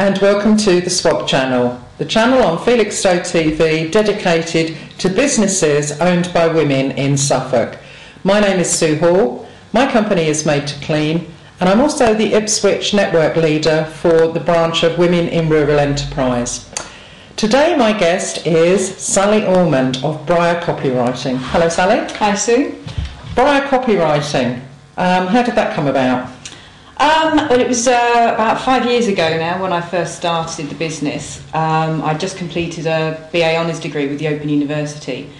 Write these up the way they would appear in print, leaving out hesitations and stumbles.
and welcome to the S.W.O.B channel, the channel on Felixstowe TV dedicated to businesses owned by women in Suffolk. My name is Sue Hall, my company is Made to Clean, and I'm also the Ipswich network leader for the branch of Women in Rural Enterprise. Today my guest is Sally Ormond of Briar Copywriting. Hello Sally. Hi Sue. Briar Copywriting, how did that come about? Well, it was about 5 years ago now when I first started the business. I just completed a BA Honours degree with the Open University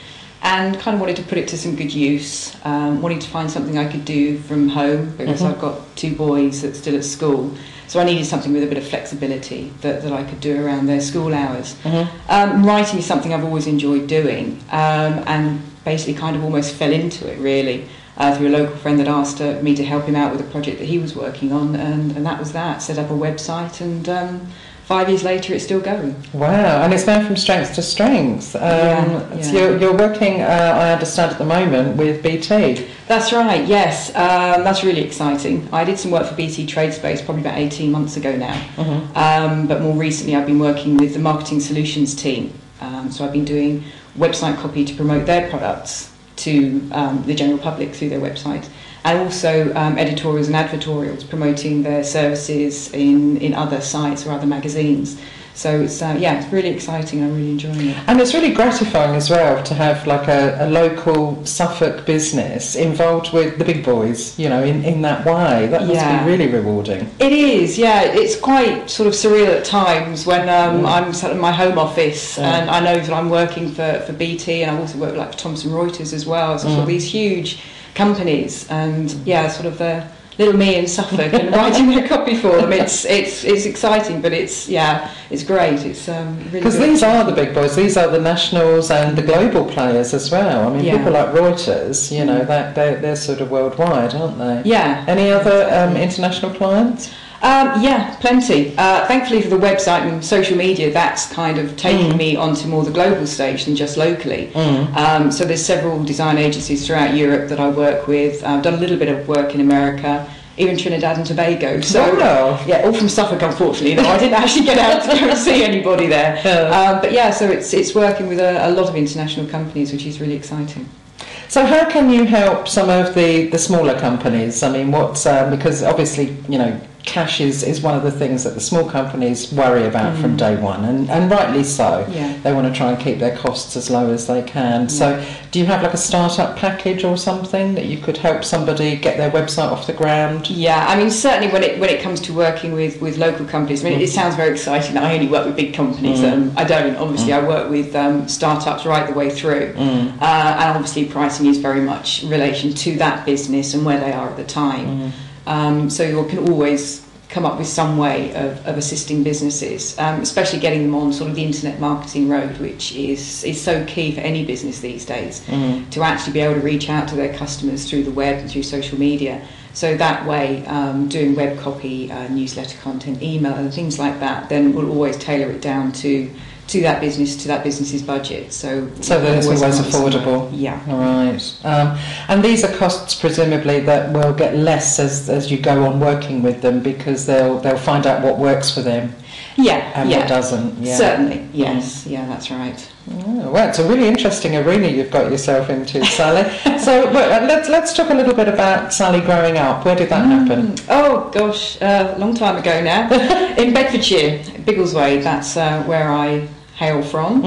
and kind of wanted to put it to some good use, wanting to find something I could do from home because I've got two boys that's still at school. So I needed something with a bit of flexibility that I could do around their school hours. Writing is something I've always enjoyed doing and basically kind of almost fell into it really. Through a local friend that asked me to help him out with a project that he was working on, and that was that. Set up a website, and 5 years later it's still going. Wow, and it's now from strength to strength. So you're working, I understand at the moment, with BT. That's right, yes. That's really exciting. I did some work for BT Tradespace probably about 18 months ago now, but more recently I've been working with the marketing solutions team. So I've been doing website copy to promote their products to the general public through their website, and also editorials and advertorials promoting their services in other sites or other magazines. So it's it's really exciting. I'm really enjoying it, and it's really gratifying as well to have like a local Suffolk business involved with the big boys, you know, in that way. That must be really rewarding. It is, yeah. It's quite sort of surreal at times when I'm sort of in my home office and I know that I'm working for BT, and I also work like for Thomson Reuters as well. So sort of these huge companies, and sort of the little me in Suffolk and writing their copy for them. It's exciting, but it's great. It's really because these are the big boys. These are the nationals and the global players as well. I mean, people like Reuters, you know, they're sort of worldwide, aren't they? Yeah. Any other international clients? Yeah, plenty. Thankfully for the website and social media, that's kind of taken me onto more the global stage than just locally. So there's several design agencies throughout Europe that I work with. I've done a little bit of work in America, even Trinidad and Tobago. So all from Suffolk, unfortunately. No, I didn't actually get out to go and see anybody there. But so it's working with a lot of international companies, which is really exciting. So how can you help some of the smaller companies? I mean, because obviously, you know, cash is one of the things that the small companies worry about from day one, and rightly so. They want to try and keep their costs as low as they can. So do you have like a startup package or something that you could help somebody get their website off the ground? Yeah, I mean, certainly when it comes to working with local companies, I mean, it sounds very exciting that I only work with big companies. I don't. Obviously, I work with startups right the way through. And obviously pricing is very much in relation to that business and where they are at the time. So you can always come up with some way of assisting businesses, especially getting them on sort of the internet marketing road, which is so key for any business these days, to actually be able to reach out to their customers through the web and through social media. So that way, doing web copy, newsletter content, email and things like that, then we'll always tailor it down to that business's budget. So that it's always affordable. Yeah. All right. And these are costs presumably that will get less as you go on working with them, because they'll find out what works for them. And what doesn't. Certainly. Yes. Yeah, that's right. Oh, well, it's a really interesting arena you've got yourself into, Sally. So let's talk a little bit about Sally growing up. Where did that happen? Oh gosh, a long time ago now. In Bedfordshire, Biggleswade. That's where I hail from.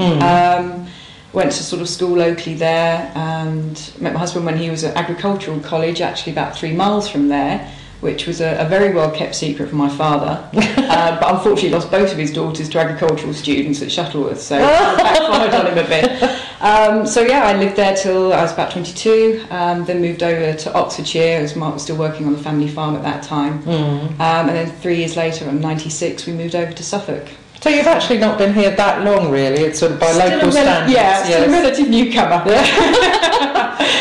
Went to sort of school locally there, and met my husband when he was at agricultural college, actually about 3 miles from there, which was a very well kept secret from my father. But unfortunately lost both of his daughters to agricultural students at Shuttleworth, so backfired on him a bit. I lived there till I was about 22, then moved over to Oxfordshire, as Mark was still working on the family farm at that time. And then 3 years later, I'm 96, we moved over to Suffolk. So you've actually not been here that long, really. It's sort of by local standards. Yeah, still a relative newcomer.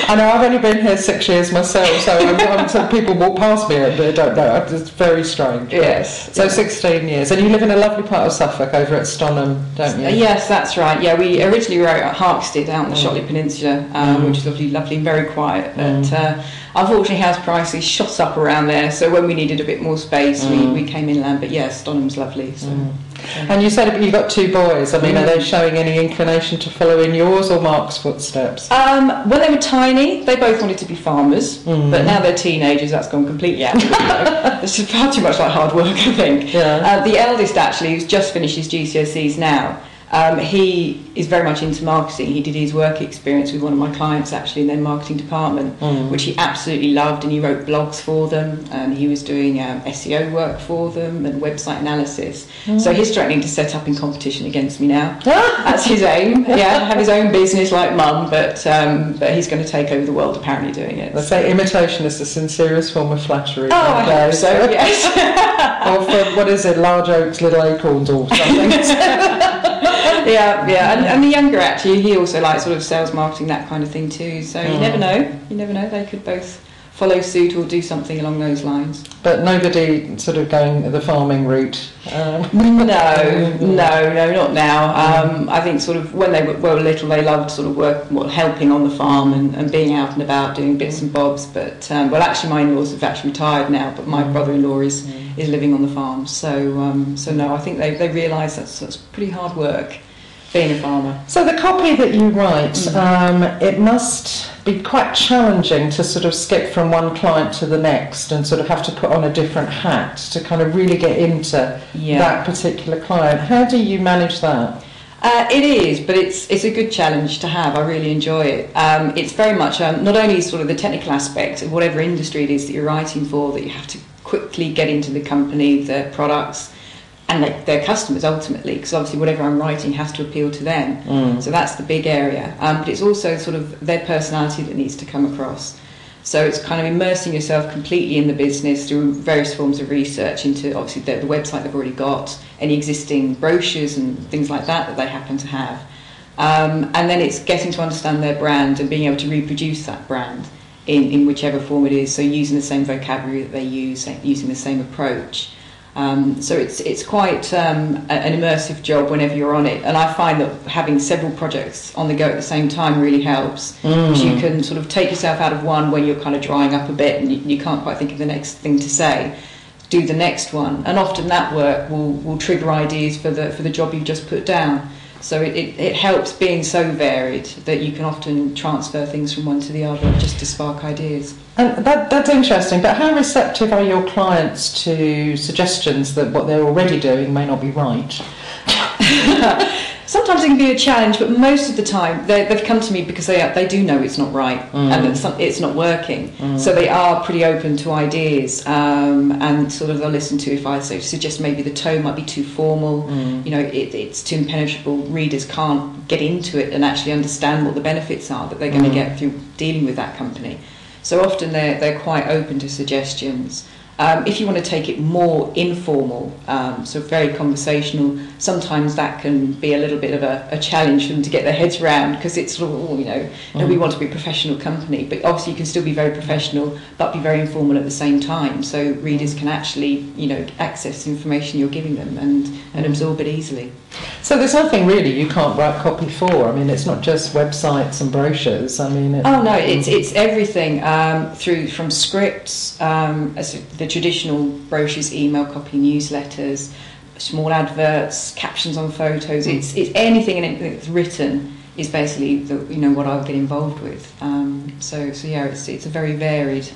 I know, I've only been here 6 years myself, so so people walk past me and they don't know. It's very strange. Yes. So 16 years. And you live in a lovely part of Suffolk over at Stonham, don't you? Yes, that's right. Yeah, we originally were at Harkstead out in the Shotley Peninsula, which is lovely, very quiet. But unfortunately, house prices shot up around there, so when we needed a bit more space, we came inland. But yes, Stonham's lovely. So. And you said you've got 2 boys. I mean, are they showing any inclination to follow in yours or Mark's footsteps? When they were tiny, they both wanted to be farmers, but now they're teenagers, that's gone completely out the window. It's far too much like hard work, I think. Yeah. The eldest, actually, who's just finished his GCSEs now, he is very much into marketing. He did his work experience with one of my clients, actually, in their marketing department, which he absolutely loved, and he wrote blogs for them, and he was doing SEO work for them and website analysis. So he's threatening to set up in competition against me now. That's his aim. Yeah, have his own business like mum, but he's going to take over the world apparently doing it. They say imitation is the sincerest form of flattery. Oh, I hope so, yes. Or for, what is it, large oaks, little acorns or something. And the younger, actually, he also likes sort of sales, marketing, that kind of thing too. So you never know, they could both follow suit or do something along those lines. But nobody sort of going the farming route? No, not now. I think sort of when they were little, they loved sort of helping on the farm and being out and about doing bits and bobs. But actually, my in-laws have actually retired now. But my brother-in-law is living on the farm. So no, I think they realise that's pretty hard work, being a farmer. So the copy that you write, it must be quite challenging to sort of skip from one client to the next and sort of have to put on a different hat to kind of really get into that particular client. How do you manage that? It is, but it's a good challenge to have. I really enjoy it. It's very much not only sort of the technical aspect of whatever industry it is that you're writing for, that you have to quickly get into the company, their products, and their customers ultimately, because obviously whatever I'm writing has to appeal to them. So that's the big area. But it's also sort of their personality that needs to come across. So it's kind of immersing yourself completely in the business through various forms of research into obviously the website they've already got, any existing brochures and things like that they happen to have. And then it's getting to understand their brand and being able to reproduce that brand in whichever form it is. So using the same vocabulary that they use, using the same approach. So it's quite an immersive job whenever you're on it, and I find that having several projects on the go at the same time really helps, because you can sort of take yourself out of one when you're kind of drying up a bit and you can't quite think of the next thing to say. Do the next one, and often that work will trigger ideas for the job you've just put down. So it helps being so varied that you can often transfer things from one to the other just to spark ideas. And that's interesting, but how receptive are your clients to suggestions that what they're already doing may not be right? Sometimes it can be a challenge, but most of the time they've come to me because they do know it's not right and that it's not working. So they are pretty open to ideas, and sort of they'll listen to if I suggest maybe the tone might be too formal, you know, it's too impenetrable, readers can't get into it and actually understand what the benefits are that they're going to get through dealing with that company. So often they're quite open to suggestions. If you want to take it more informal, so very conversational, sometimes that can be a little bit of a challenge for them to get their heads around, because it's sort of, we want to be a professional company, but obviously you can still be very professional but be very informal at the same time, so readers can actually, access the information you're giving them and absorb it easily. So there's nothing really you can't write copy for. I mean, it's not just websites and brochures. I mean, it's everything, from scripts, the traditional brochures, email copy, newsletters, small adverts, captions on photos. It's anything and anything that's written is basically what I'll get involved with. It's a very varied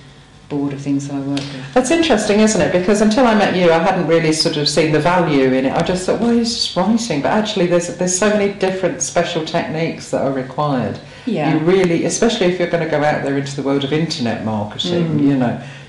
board of things that I work with. That's interesting, isn't it? Because until I met you, I hadn't really sort of seen the value in it. I just thought, well, he's just writing, but actually there's so many different special techniques that are required. Yeah. You really, especially if you're going to go out there into the world of internet marketing,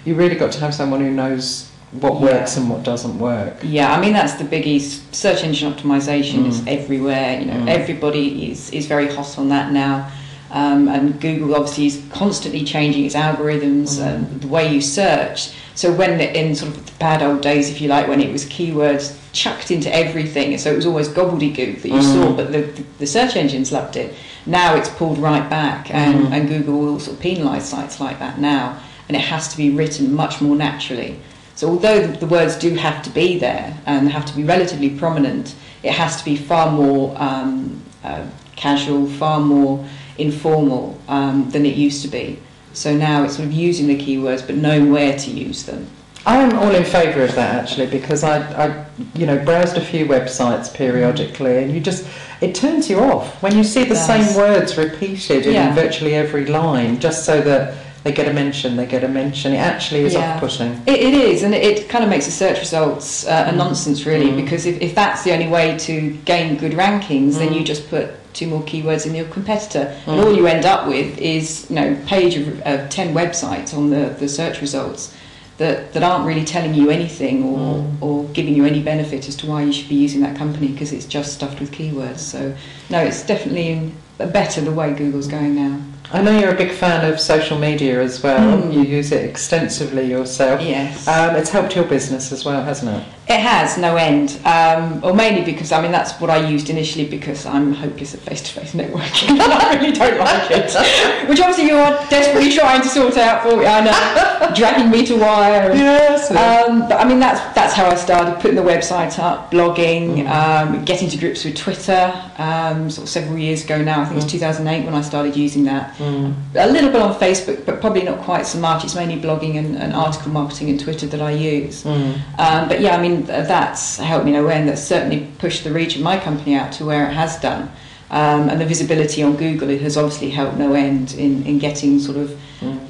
you really got to have someone who knows what works and what doesn't work. Yeah, I mean, that's the biggie. Search engine optimization is everywhere. Everybody is very hot on that now. And Google obviously is constantly changing its algorithms and the way you search. So when in sort of the bad old days, if you like, when it was keywords chucked into everything, so it was always gobbledygook that you saw, but the search engines loved it. Now it's pulled right back, and Google will sort of penalise sites like that now, and it has to be written much more naturally. So although the words do have to be there and have to be relatively prominent, it has to be far more casual, far more informal than it used to be. So now it's sort of using the keywords but knowing where to use them. I'm all in favour of that actually, because I browsed a few websites periodically, and it turns you off when you see the same words repeated in virtually every line, just so that they get a mention. It actually is off-putting. It is, and it kind of makes the search results a nonsense really, because if that's the only way to gain good rankings, then you just put 2 more keywords in your competitor, and all you end up with is page of 10 websites on the search results that aren't really telling you anything or giving you any benefit as to why you should be using that company, because it's just stuffed with keywords. So no, it's definitely better the way Google's going now. I know you're a big fan of social media as well. You use it extensively yourself. Yes. It's helped your business as well, hasn't it? It has, no end. Or mainly because, that's what I used initially, because I'm hopeless at face-to-face networking and I really don't like it. Which obviously you are desperately trying to sort out for me. I know, dragging me to wire. Yes. But that's how I started, putting the website up, blogging, getting to grips with Twitter, sort of several years ago now. I think it was 2008 when I started using that. A little bit on Facebook, but probably not quite so much. It's mainly blogging and article marketing and Twitter that I use. But yeah, that's helped me no end. That's certainly pushed the reach of my company out to where it has done. And the visibility on Google, it has obviously helped no end in getting sort of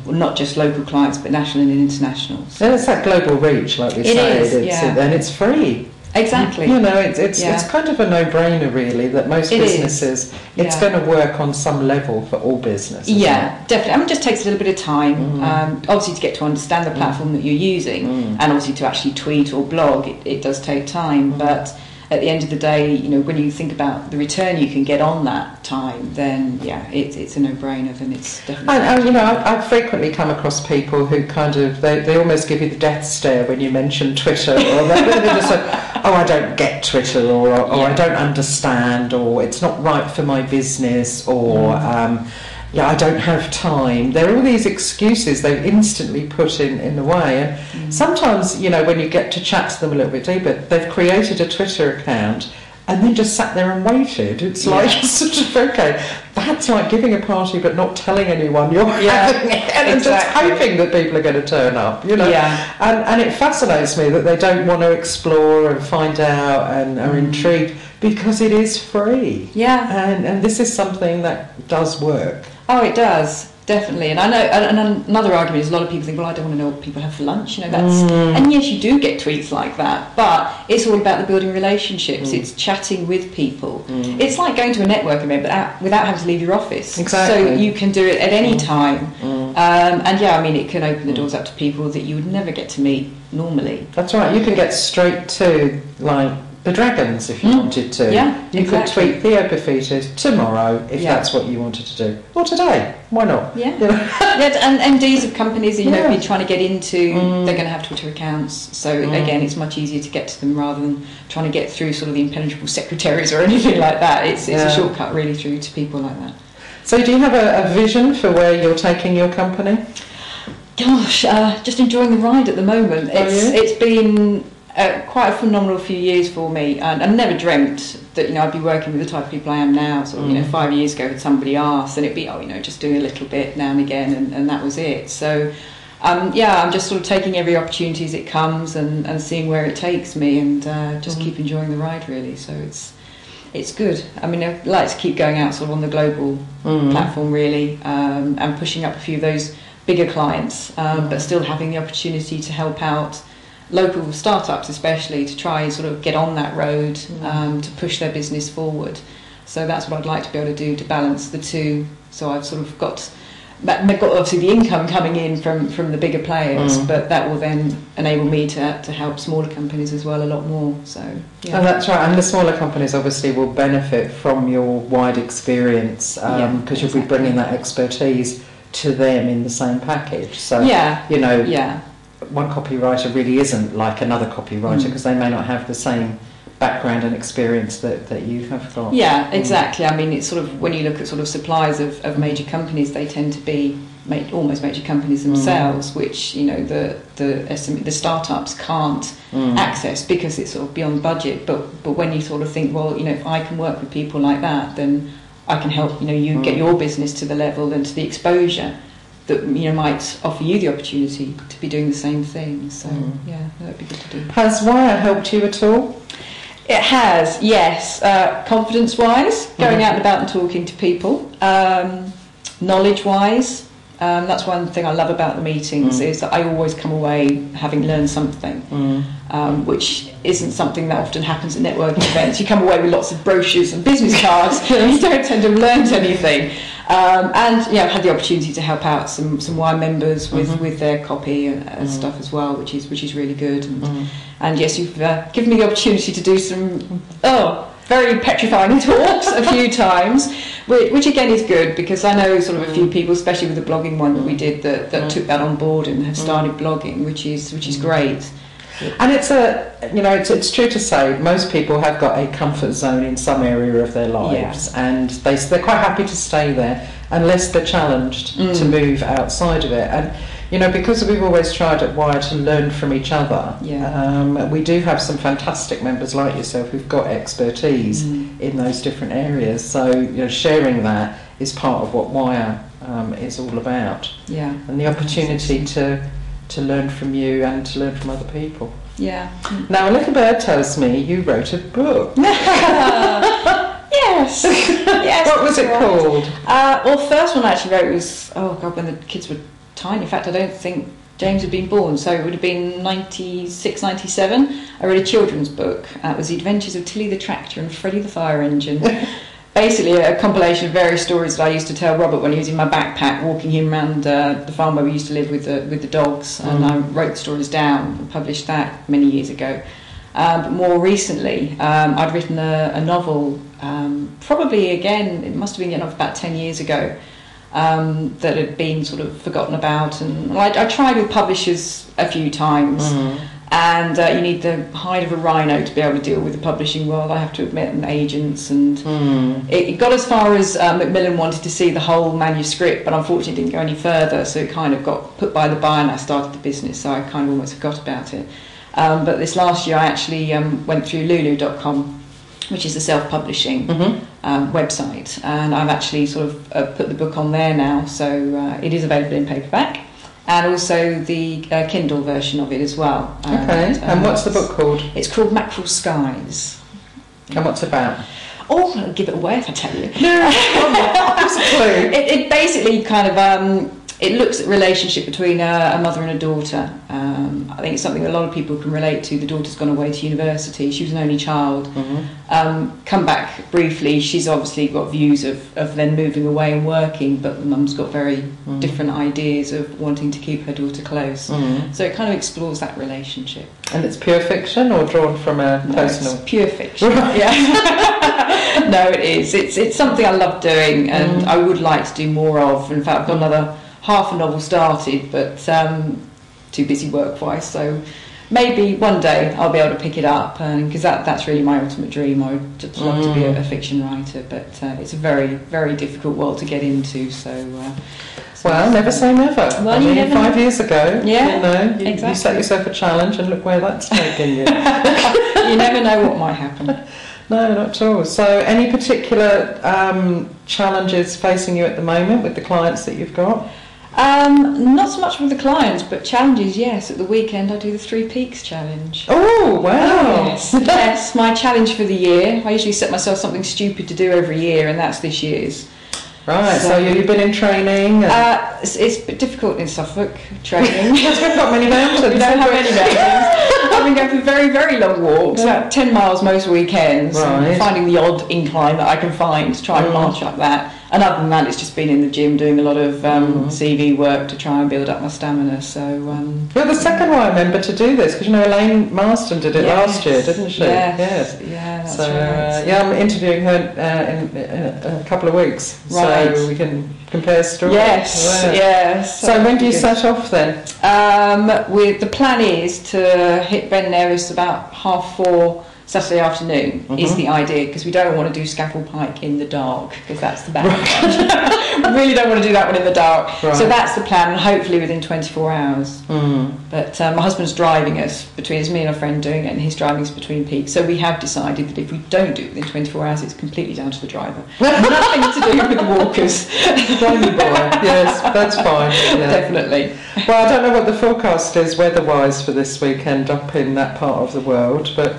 not just local clients, but national and international. So it's that global reach, like we say, and it's free. Exactly. It's kind of a no-brainer, really, that most businesses, it's going to work on some level for all business. Yeah, definitely. It just takes a little bit of time, obviously, to get to understand the platform that you're using, and obviously to actually tweet or blog, it does take time, but at the end of the day, when you think about the return you can get on that time, then it's a no-brainer, and it's definitely. I've frequently come across people who kind of they almost give you the death stare when you mention Twitter, or they're just like, oh, I don't get Twitter, or I don't understand, or it's not right for my business, or I don't have time. There are all these excuses they instantly put in the way, and sometimes when you get to chat to them a little bit deeper, they've created a Twitter account and then just sat there and waited. It's like sort of, okay, that's like giving a party but not telling anyone you're having it, and just hoping that people are going to turn up, and it fascinates me that they don't want to explore and find out and are intrigued, because it is free, and this is something that does work. Oh, it does, definitely. And I know, and another argument is a lot of people think, well, I don't want to know what people have for lunch. And yes, you do get tweets like that, but it's all about the building relationships. It's chatting with people. It's like going to a networking event without having to leave your office. Exactly. So you can do it at any time. It can open the doors up to people that you would never get to meet normally. That's right. You can get straight to, like, the Dragons if you wanted to. You could tweet Theo Perfeted tomorrow if that's what you wanted to do, or today. Why not? And MDs of companies that be trying to get into, they're going to have Twitter accounts. So again, it's much easier to get to them rather than trying to get through sort of the impenetrable secretaries or anything like that. It's a shortcut really through to people like that. So do you have a vision for where you're taking your company? Gosh, just enjoying the ride at the moment. It's been quite a phenomenal few years for me, and I never dreamt that I'd be working with the type of people I am now. Sort of 5 years ago, had somebody asked, and it'd be just doing a little bit now and again, and that was it. So I'm just sort of taking every opportunity as it comes and seeing where it takes me, and just keep enjoying the ride really. So it's good. I'd like to keep going out sort of on the global platform really, and pushing up a few of those bigger clients, but still having the opportunity to help out local startups, especially, to try and sort of get on that road, to push their business forward. So that's what I'd like to be able to do, to balance the two. So I've sort of got obviously the income coming in from the bigger players, but that will then enable me to help smaller companies as well a lot more. So and that's right, and the smaller companies obviously will benefit from your wide experience, because you'll be bringing that expertise to them in the same package. So one copywriter really isn't like another copywriter, because they may not have the same background and experience that you have got. Yeah, exactly. I mean, it's sort of, when you look at sort of suppliers of major companies, they tend to be almost major companies themselves, which, you know, the startups can't access because it's sort of beyond budget. But when you sort of think, well, you know, if I can work with people like that, then I can help, you know, you get your business to the level and to the exposure that, you know, might offer you the opportunity to be doing the same thing. So yeah, that would be good to do. Has Wire helped you at all? It has, yes. Confidence-wise, going out and about and talking to people. Knowledge-wise, that's one thing I love about the meetings, is that I always come away having learned something, which isn't something that often happens at networking events. You come away with lots of brochures and business cards, and you don't tend to have learned anything. And yeah, I've had the opportunity to help out some Wire members with their copy and stuff as well, which is really good. And yes, you've given me the opportunity to do some very petrifying talks a few times, which again is good, because I know sort of a few people, especially with the blogging one that we did, that took that on board and have started blogging, which is great. And it's true to say most people have got a comfort zone in some area of their lives, and they're quite happy to stay there unless they're challenged to move outside of it. And you know, because we've always tried at Wire to learn from each other, we do have some fantastic members like yourself who've got expertise in those different areas. So you know, sharing that is part of what Wire is all about. Yeah, and the opportunity to learn from you and to learn from other people. Yeah. Now, a little bird tells me you wrote a book. Yes. Yes. What was it called? Well, the first one I actually wrote was, when the kids were tiny. In fact, I don't think James had been born, so it would have been 96, 97. I read a children's book. It was The Adventures of Tilly the Tractor and Freddie the Fire Engine. Basically a compilation of various stories that I used to tell Robert when he was in my backpack, walking him around the farm where we used to live with the dogs, and I wrote the stories down and published that many years ago. But more recently, I'd written a novel, probably again, it must have been about 10 years ago, that had been sort of forgotten about, and I tried with publishers a few times. And you need the hide of a rhino to be able to deal with the publishing world, I have to admit, and agents. And it got as far as Macmillan wanted to see the whole manuscript, but unfortunately didn't go any further, so it kind of got put by the by, and I started the business, so I kind of almost forgot about it. But this last year I actually went through lulu.com, which is a self-publishing website, and I've actually sort of put the book on there now, so it is available in paperback. And also the Kindle version of it as well. Okay, and what's the book called? It's called Mackerel Skies. And what's it about? Oh, I'll give it away if I tell you. No, give us a clue. It basically kind of, it looks at the relationship between a mother and a daughter. I think it's something that a lot of people can relate to. The daughter's gone away to university. She was an only child. Come back briefly. She's obviously got views of then moving away and working, but the mum's got very different ideas of wanting to keep her daughter close. So it kind of explores that relationship. And it's pure fiction or drawn from a personal? It's pure fiction. Yeah. No, it is. It's something I love doing, and I would like to do more of. In fact, I've got another half a novel started, but too busy work-wise, so maybe one day I'll be able to pick it up, because that's really my ultimate dream. I would just love to be a fiction writer, but it's a very, very difficult world to get into, so... well, never say never. Well, I mean, 5 years ago, exactly. You set yourself a challenge, and look where that's taken you. You never know what might happen. No, not at all. So any particular challenges facing you at the moment with the clients that you've got? Not so much with the clients, but challenges, yes. At the weekend I do the 3 Peaks challenge. Oh, wow. Yes, my challenge for the year. I usually set myself something stupid to do every year, and that's this year's. Right, so you've been in training? It's a bit difficult in Suffolk, training. Because we've got many mountains. We don't have any mountains. I've been going for very, very long walks, about 10 miles most weekends, finding the odd incline that I can find to try and march up that. And other than that, it's just been in the gym doing a lot of CV work to try and build up my stamina. So you're the second Wire member to do this, because you know Elaine Marston did it last year, didn't she? Yes. Yeah, that's right. I'm interviewing her in a couple of weeks, so we can compare stories. Yes. So when do you set off then? The plan is to hit Ben Nevis about 4:30 Saturday afternoon is the idea, because we don't want to do Scaffold Pike in the dark, because that's the bad one. We really don't want to do that one in the dark. Right. So that's the plan, and hopefully within 24 hours. But my husband's driving us between, it's me and a friend doing it, and he's driving us between peaks. So we have decided that if we don't do it within 24 hours, it's completely down to the driver. Nothing to do with the walkers. Driving boy. Yes, that's fine. Yeah. Definitely. Well, I don't know what the forecast is weather-wise for this weekend up in that part of the world, but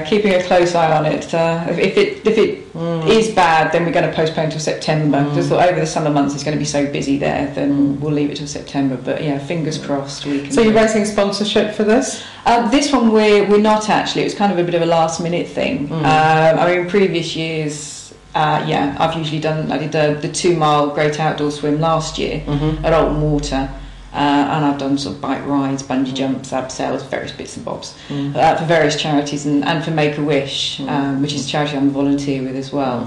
keeping a close eye on it. If it is bad, then we're going to postpone till September. Because over the summer months it's going to be so busy there, then we'll leave it till September. But yeah, fingers crossed. So you're raising sponsorship for this? This one we're not actually. It was kind of a bit of a last-minute thing. I mean, previous years, I've usually done. I did the 2 mile Great Outdoor Swim last year at Ormond Water. And I've done sort of bike rides, bungee jumps, abseils, various bits and bobs for various charities and for Make-A-Wish, which is a charity I'm a volunteer with as well.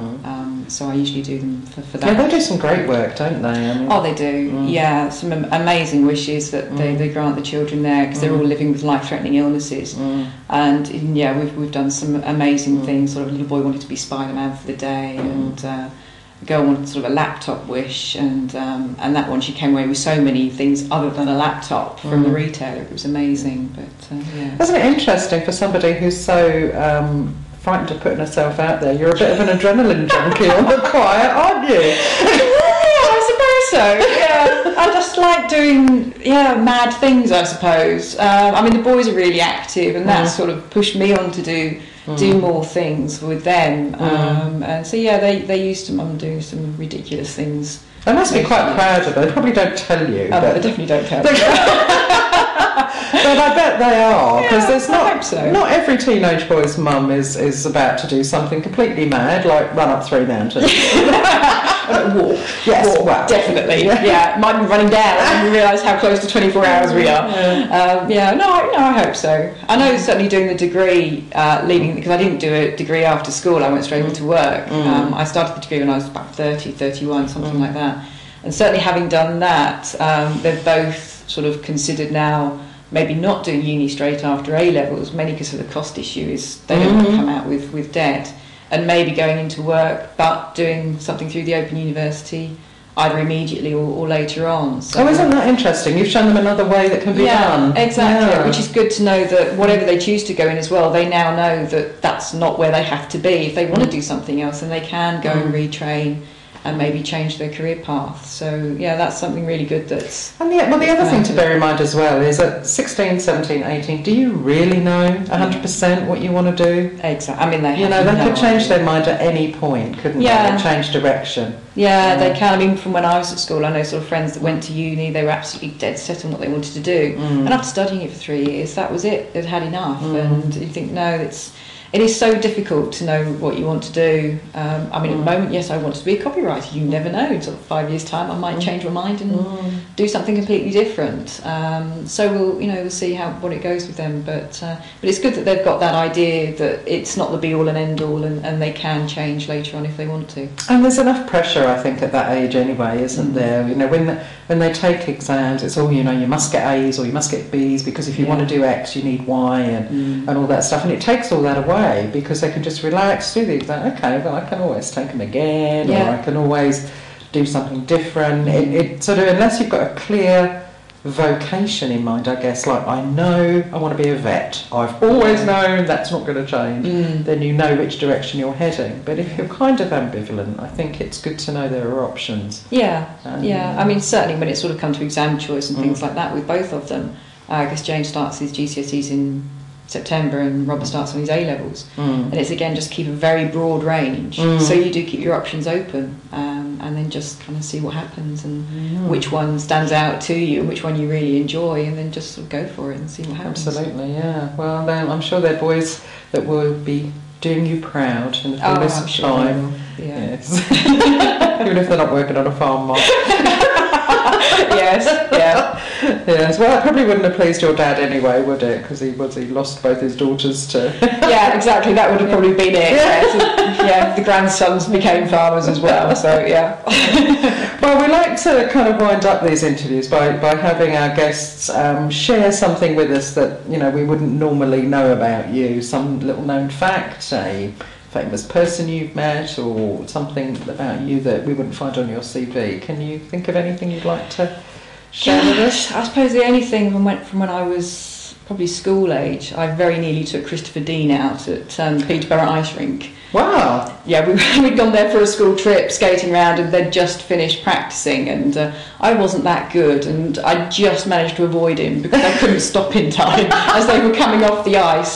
So I usually do them for that. Yeah, they do some great work, don't they? I mean, they do. Yeah, some amazing wishes that they grant the children there, because they're all living with life-threatening illnesses. And we've done some amazing things. Sort of a little boy wanted to be Spider-Man for the day, and a girl wanted sort of a laptop wish, and that one, she came away with so many things other than a laptop from the retailer. It was amazing. But Isn't it interesting for somebody who's so frightened of putting herself out there? You're a bit of an adrenaline junkie on the quiet, aren't you? I suppose so. Yeah, I just like doing mad things, I suppose. I mean, the boys are really active, and that sort of pushed me on to do more things with them. And so they used to mum doing some ridiculous things. They must be quite proud of it. They probably don't tell you. But they definitely don't tell you. But I bet they are, because there's so. Not every teenage boy's mum is about to do something completely mad, like run up 3 mountains. Walk. Yes, walk, well, definitely. Yeah, might be running down and we realise how close to 24 hours we are. I hope so. I know certainly doing the degree, leaving, because I didn't do a degree after school, I went straight into work. I started the degree when I was about 30, 31, something like that. And certainly having done that, they're both sort of considered now maybe not doing uni straight after A-levels, mainly because of the cost issue, is they don't want to come out with debt, and maybe going into work but doing something through the Open University either immediately or later on. So, isn't that interesting? You've shown them another way that can be done. Exactly, which is good to know that whatever they choose to go in as well, they now know that that's not where they have to be. If they want to do something else, then they can go and retrain and maybe change their career path. So that's something really good. The other thing to bear in mind as well is at 16, 17, 18, do you really know 100% what you want to do? Exactly. I mean, they could change their mind at any point, couldn't they? And change direction. Yeah, they can. I mean, from when I was at school, I know sort of friends that went to uni, they were absolutely dead set on what they wanted to do. And after studying it for 3 years, that was it. They'd had enough. And you think, no, it is so difficult to know what you want to do. I mean, at the moment, yes, I want to be a copywriter. You never know. In sort of 5 years' time, I might change my mind and do something completely different. So we'll see what it goes with them. But it's good that they've got that idea that it's not the be-all and end-all, and they can change later on if they want to. And there's enough pressure, I think, at that age anyway, isn't there? When they take exams, it's all, you must get A's or you must get B's, because if you want to do X, you need Y and all that stuff. And it takes all that away, because they can just relax, do the exam. Okay, well, I can always take them again, or I can always do something different. It sort of, unless you've got a clear vocation in mind, I guess, like, I know I want to be a vet, I've always known that's not going to change, then you know which direction you're heading. But if you're kind of ambivalent, I think it's good to know there are options. I mean, certainly when it's sort of come to exam choice and things like that with both of them, I guess James starts his GCSEs in September and Robert starts on his A-levels, and it's again just keep a very broad range, so you do keep your options open, and then just kind of see what happens and which one stands out to you and which one you really enjoy, and then just sort of go for it and see what happens. Absolutely, yeah. Well, I'm sure they're boys that will be doing you proud in the fullness of time. Yes. Even if they're not working on a farm, Mark. Yes, yeah. Yes, well, that probably wouldn't have pleased your dad anyway, would it? Because he lost both his daughters to... Yeah, exactly, that would have probably been it. Yeah, the grandsons became farmers as well, so yeah. Well, we like to kind of wind up these interviews by having our guests share something with us that, you know, we wouldn't normally know about you, some little known fact, a famous person you've met, or something about you that we wouldn't find on your CV. Can you think of anything you'd like to share with us? I suppose the only thing from when I was probably school age, I very nearly took Christopher Dean out at Peterborough Ice Rink. Wow. Yeah, we'd gone there for a school trip, skating around, and they'd just finished practising, and I wasn't that good, and I just managed to avoid him because I couldn't stop in time as they were coming off the ice.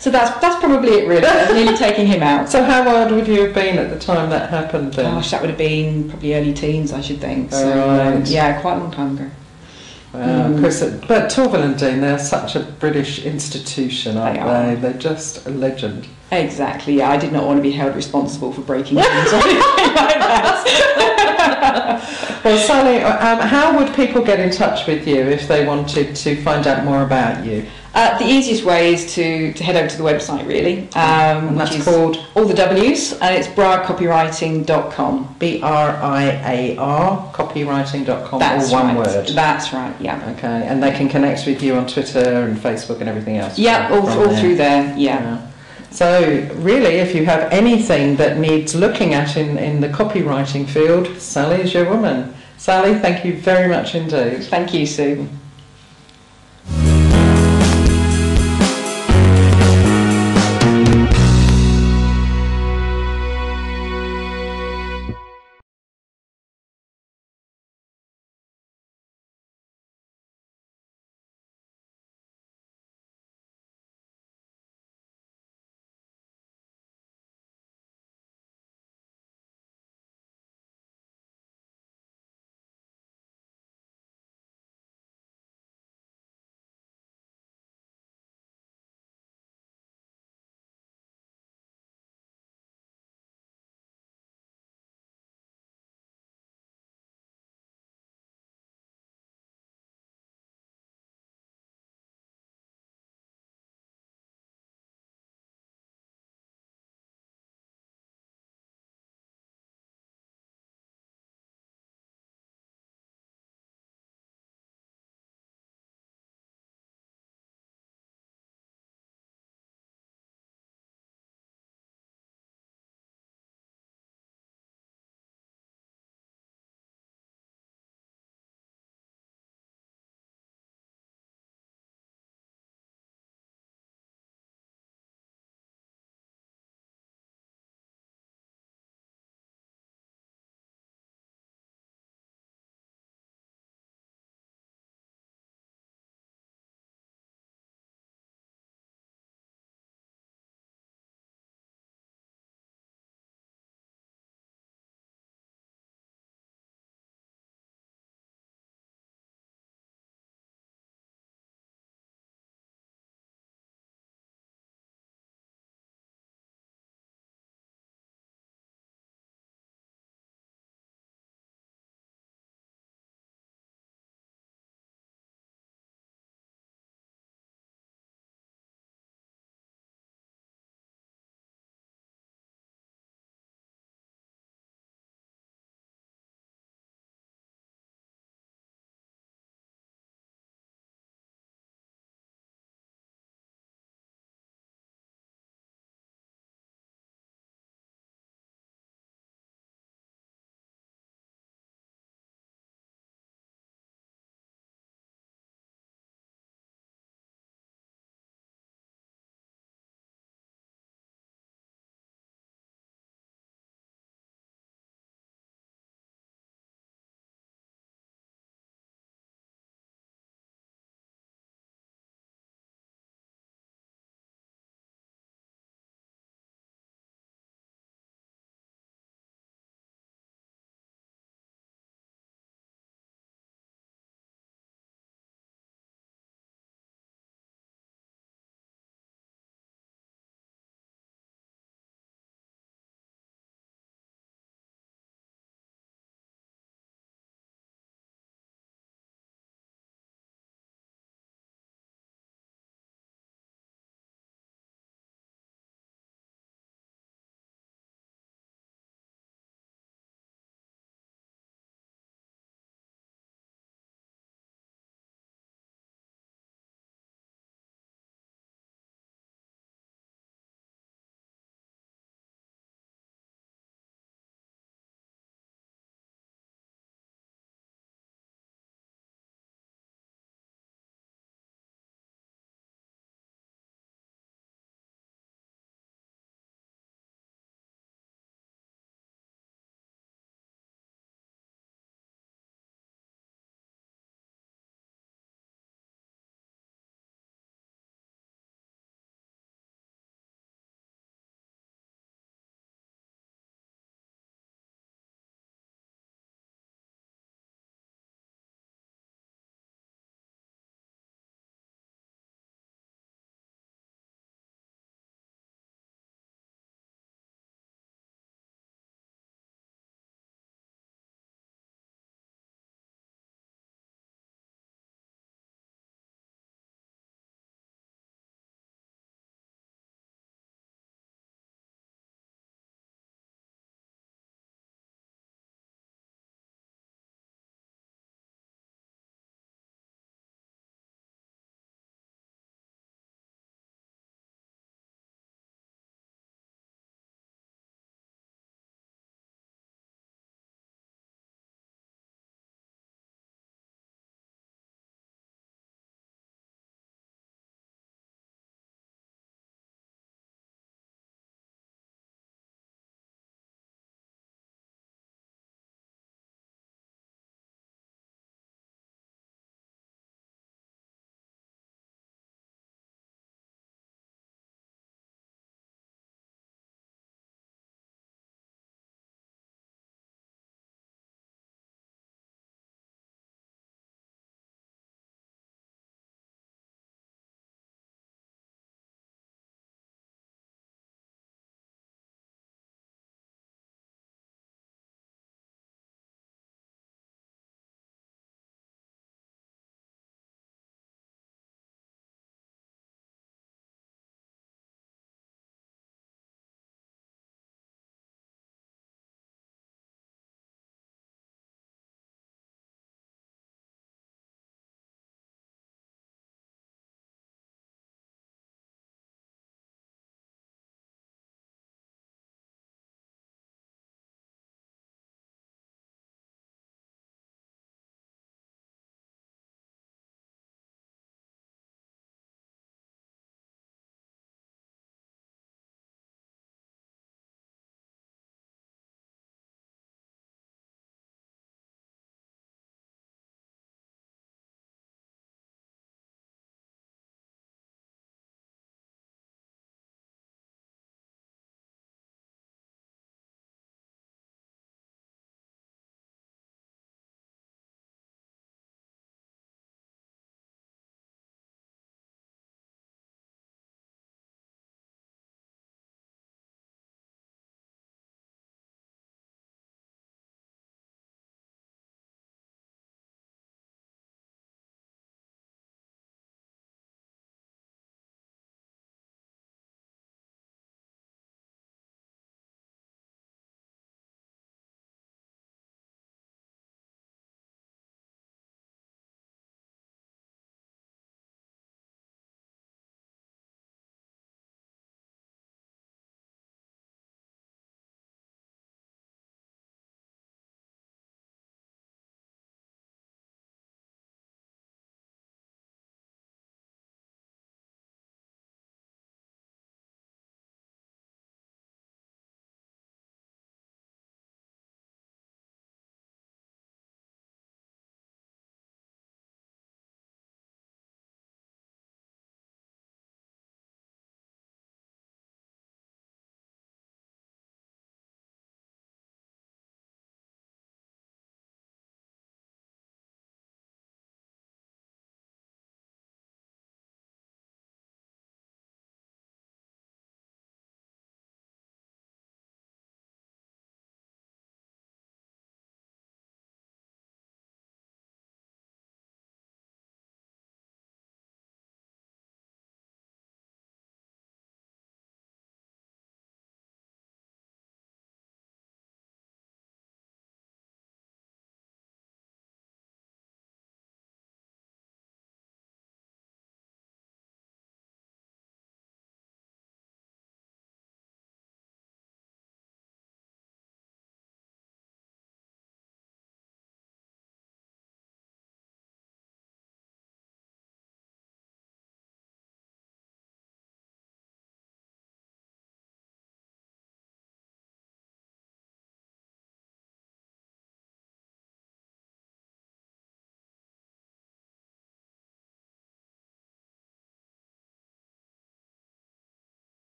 So that's probably it, really. I was nearly taking him out. So how old would you have been at the time that happened then? Gosh, that would have been probably early teens, I should think. So right. yeah, quite a long time ago. Wow, but Torvill and Dean, they're such a British institution, aren't they? They're just a legend. Exactly, yeah. I did not want to be held responsible for breaking things or anything like that. Well, Sally, how would people get in touch with you if they wanted to find out more about you? The easiest way is to head over to the website, really. And that's called? All the W's, and it's briarcopywriting.com. BRIAR, copywriting.com, That's all one right. word. That's right, yeah. Okay, and they can connect with you on Twitter and Facebook and everything else? Yeah, all through there, yeah. So, really, if you have anything that needs looking at in the copywriting field, Sally is your woman. Sally, thank you very much indeed. Thank you, Sue.